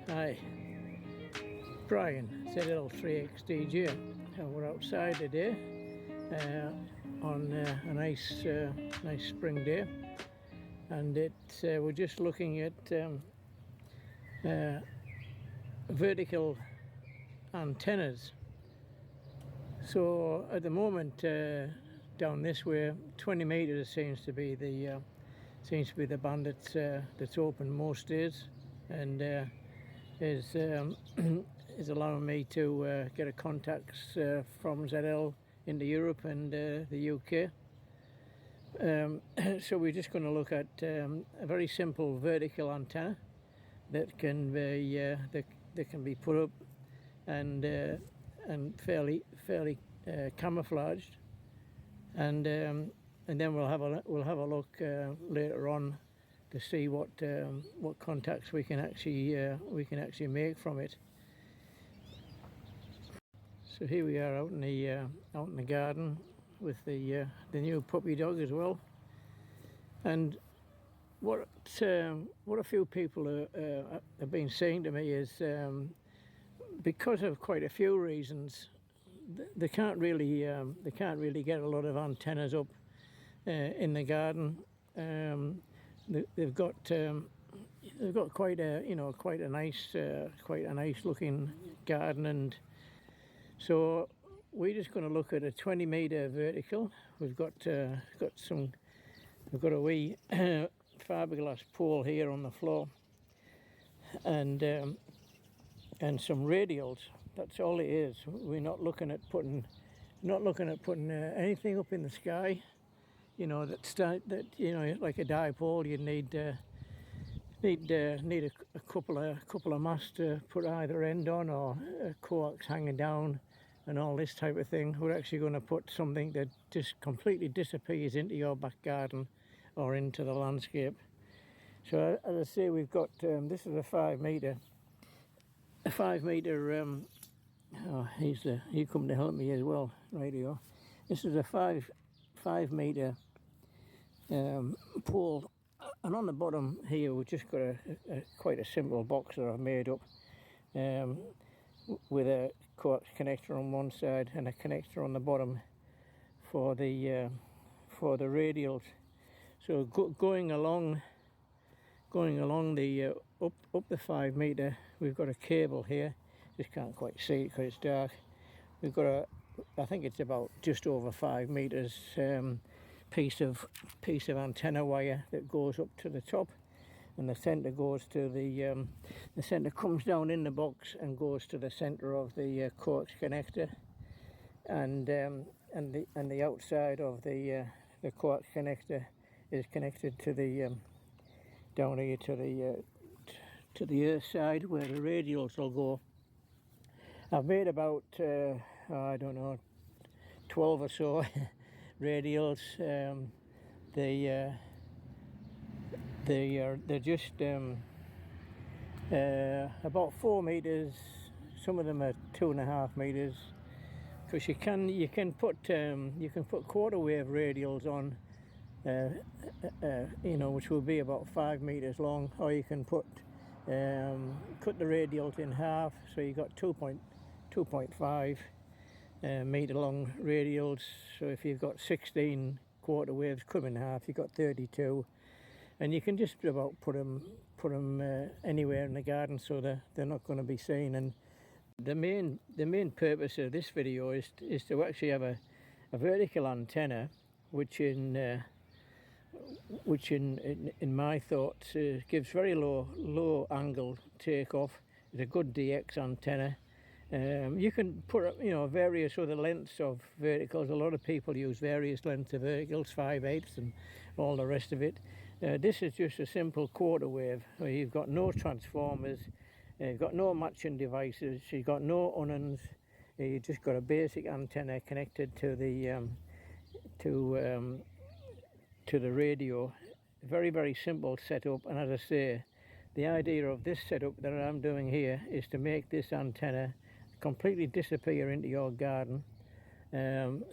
Hi, Brian, ZL3XDJ, and we're outside today on a nice spring day, and we're just looking at vertical antennas. So at the moment, down this way, 20 meters seems to be the band that's open most days, and is allowing me to get a contacts from ZL into Europe and the UK. So we're just going to look at a very simple vertical antenna that can be put up and fairly camouflaged, and then we'll have a look later on to see what contacts we can actually make from it. So here we are out in the garden with the new puppy dog as well. And what a few people have been saying to me is, because of quite a few reasons, they can't really get a lot of antennas up in the garden. They've got quite a nice looking garden, and so we're just going to look at a 20 meter vertical. We've got a wee fiberglass pole here on the floor, and some radials. That's all it is. We're not looking at putting anything up in the sky. You know, like a dipole, you'd need a couple of masts to put either end on, or coax hanging down, and all this type of thing. We're actually going to put something that just completely disappears into your back garden or into the landscape. So as I say, we've got this is a 5 meter. Oh, he come to help me as well. Right here. This is a 5 meter pole, and on the bottom here we've just got quite a simple box that I've made up with a coax connector on one side and a connector on the bottom for the radials. So going along the up the 5 meter, we've got a cable here. Just can't quite see it because it's dark. We've got I think it's about just over 5 meters piece of antenna wire that goes up to the top, and the center goes to the center comes down in the box and goes to the center of the coax connector, and the outside of the coax connector is connected to the down here to the earth side where the radials will go. I've made about I don't know, 12 or so radials. They're just about 4 meters. Some of them are 2.5 meters, because you can put quarter wave radials on, which will be about 5 meters long, or you can cut the radials in half, so you got 2.5 meter long radials. So if you've got 16 quarter waves cut in half, you've got 32, and you can just about put them anywhere in the garden, so they're not going to be seen. And the main purpose of this video is to actually have a vertical antenna, which in my thoughts gives very low angle takeoff. It's a good DX antenna. You can put up, various other lengths of verticals. A lot of people use various lengths of verticals, 5/8 and all the rest of it. This is just a simple quarter wave where you've got no transformers, you've got no matching devices, you've got no ununs. You've just got a basic antenna connected to the radio. Very, very simple setup. And as I say, the idea of this setup that I'm doing here is to make this antenna completely disappear into your garden,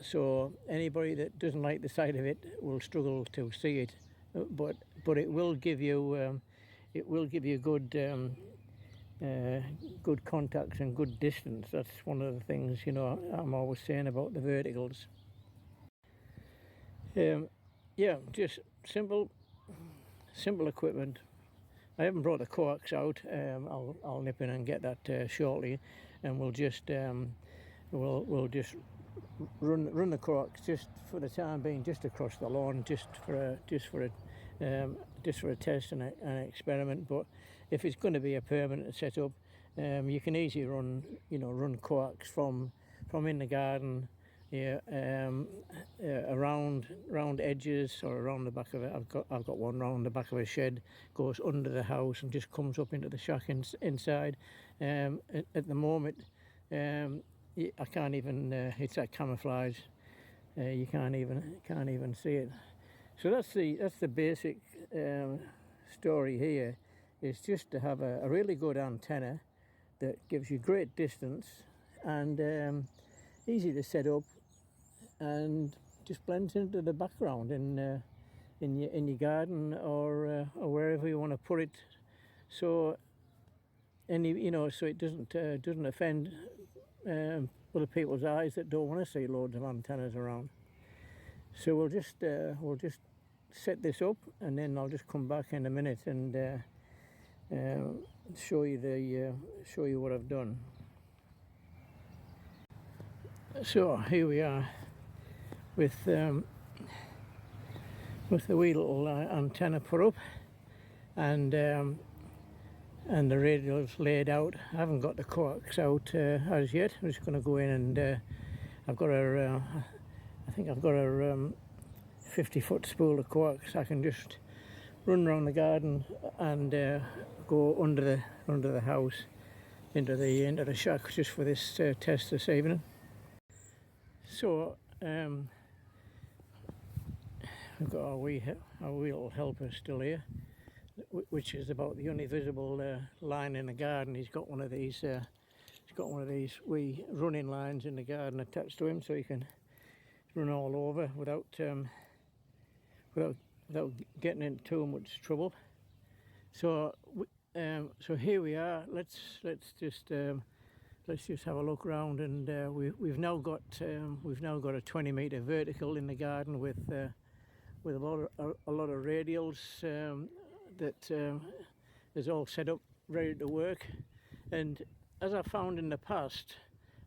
so anybody that doesn't like the sight of it will struggle to see it, but it will give you good good contacts and good distance. That's one of the things, you know, I'm always saying about the verticals. Yeah, just simple equipment. I haven't brought the coax out. I'll nip in and get that shortly, and we'll just we'll just run the coax just for the time being, just across the lawn, just for a test and an experiment. But if it's going to be a permanent setup, you can easily run coax from in the garden. Yeah, around edges or around the back of it. I've got one round the back of a shed, goes under the house and just comes up into the shack inside. At the moment, I can't even. It's that camouflage. You can't even see it. So that's the basic story here. Is just to have a really good antenna that gives you great distance and easy to set up, and just blends into the background in your garden or wherever you want to put it. So so it doesn't offend other people's eyes that don't want to see loads of antennas around. So we'll just set this up, and then I'll just come back in a minute and show you what I've done. So here we are with the wee little antenna put up, and the radials laid out. I haven't got the coax out as yet. I'm just going to go in and I've got I think I've got a 50-foot spool of coax. I can just run around the garden and go under the house into the shack just for this test this evening. So we've got our wee little helper still here, which is about the only visible line in the garden. He's got one of these wee running lines in the garden attached to him, so he can run all over without getting into too much trouble. So here we are. Let's just have a look around, and we've now got a 20-meter vertical in the garden with a lot of radials that is all set up ready to work. And as I've found in the past,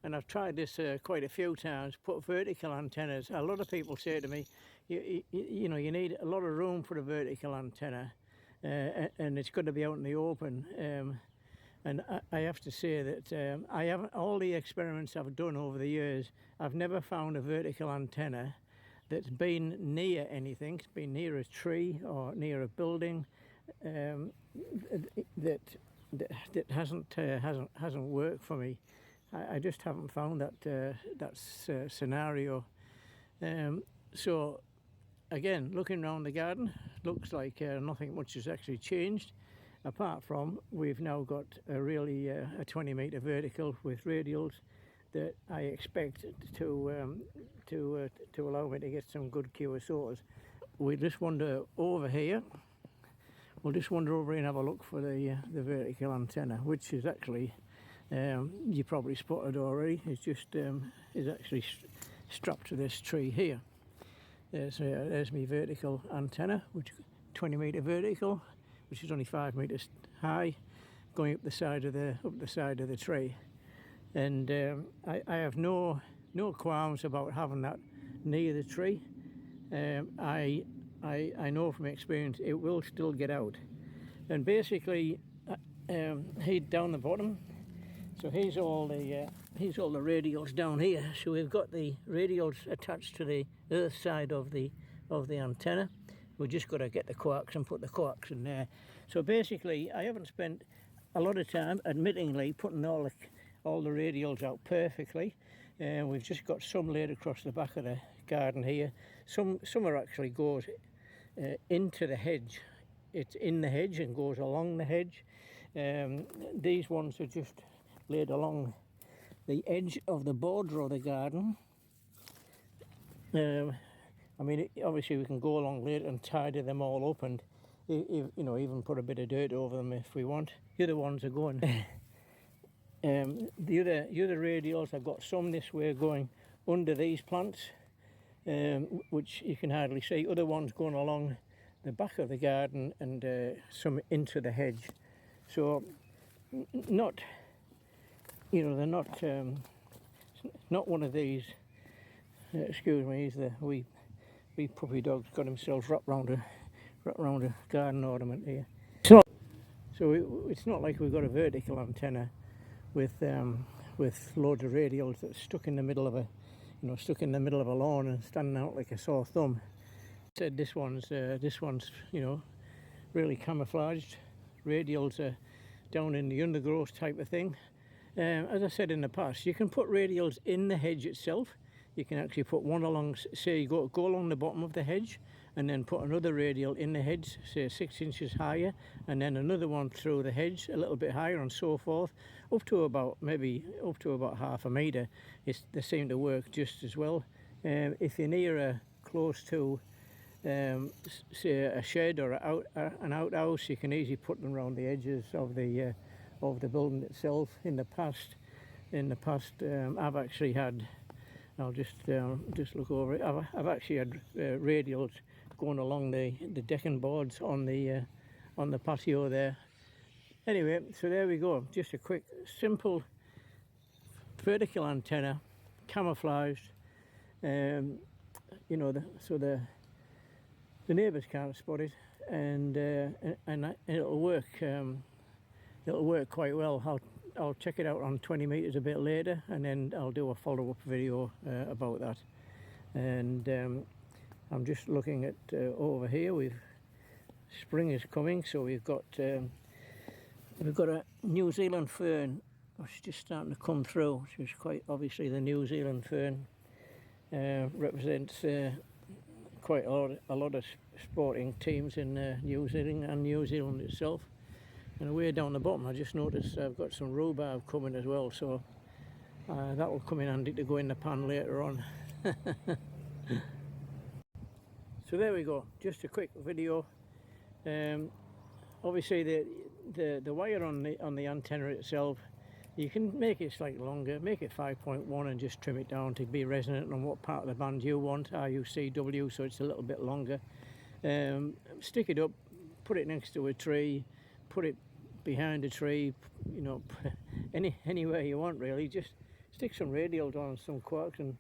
and I've tried this quite a few times, put vertical antennas. A lot of people say to me, you know, you need a lot of room for a vertical antenna, and it's got to be out in the open. And I have to say that I haven't, all the experiments I've done over the years, I've never found a vertical antenna that's been near anything. It's been near a tree or near a building that hasn't worked for me. I just haven't found that scenario. So again, looking around the garden, looks like nothing much has actually changed, apart from we've now got a really a 20-meter vertical with radials that I expect to allow me to get some good QSOs. We just wander over here. We'll just wander over and have a look for the vertical antenna, which is actually you probably spotted already. It's just is actually strapped to this tree here. There's my vertical antenna, which 20-meter vertical, which is only 5 meters high, going up the side of the tree. And I have no qualms about having that near the tree. I know from experience it will still get out. And basically, here down the bottom, so here's all the radials down here. So we've got the radials attached to the earth side of the antenna. We've just got to get the coax and put the coax in there. So basically, I haven't spent a lot of time, admittingly, putting all the radials out perfectly. We've just got some laid across the back of the garden here. Some are actually goes into the hedge. It's in the hedge and goes along the hedge. These ones are just laid along the edge of the border of the garden. I mean, obviously we can go along later and tidy them all up, and even put a bit of dirt over them if we want. The other ones are going the other radials, I've got some this way going under these plants, which you can hardly see. Other ones going along the back of the garden and some into the hedge. So not, you know, they're not one of these. Excuse me, he's the wee puppy dog's got himself wrapped round a garden ornament here. It's not like we've got a vertical antenna with loads of radials that's stuck in the middle of a lawn and standing out like a sore thumb. Said this one's you know, really camouflaged. Radials are down in the undergrowth type of thing. As I said in the past, you can put radials in the hedge itself. You can actually put one along, say you go along the bottom of the hedge and then put another radial in the hedge, say 6 inches higher, and then another one through the hedge a little bit higher and so forth, up to about half a metre. They seem to work just as well. If you're near close to say a shed or an outhouse, you can easily put them around the edges of the building itself. In the past, I've actually had, I'll just look over it. I've actually had radials going along the decking boards on the patio there. Anyway, so there we go. Just a quick, simple vertical antenna, camouflaged. You know, so the neighbours can't spot it, and it'll work. It'll work quite well. I'll check it out on 20 metres a bit later, and then I'll do a follow-up video about that. And I'm just looking at over here. Spring is coming, so we've got a New Zealand fern which is just starting to come through, which is quite obviously the New Zealand fern. Represents quite a lot of sporting teams in New Zealand and New Zealand itself. And way down the bottom I just noticed I've got some rhubarb coming as well, so that will come in handy to go in the pan later on. So there we go, just a quick video. Obviously the wire on the antenna itself, you can make it slightly longer, make it 5.1 and just trim it down to be resonant on what part of the band you want, RUCW, so it's a little bit longer. Stick it up, put it next to a tree, put it behind a tree, you know, anywhere you want really. Just stick some radials on, some quarks, and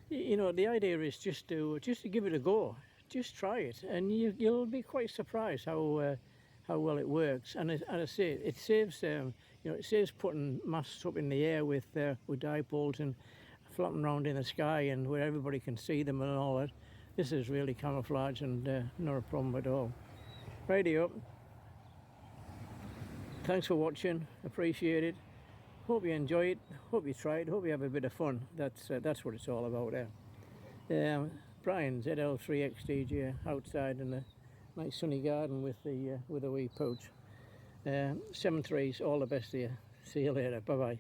you know, the idea is just to give it a go. Just try it, and you'll be quite surprised how well it works. And as I say, it saves you know, it saves putting masts up in the air with dipoles and flapping around in the sky and where everybody can see them and all that. This is really camouflage and not a problem at all. Radio. Thanks for watching, appreciate it. Hope you enjoy it, hope you try it, hope you have a bit of fun. That's what it's all about there. Brian, ZL3XDJ, outside in the nice sunny garden with a wee pooch. 7 3s, all the best to you. See you later, bye bye.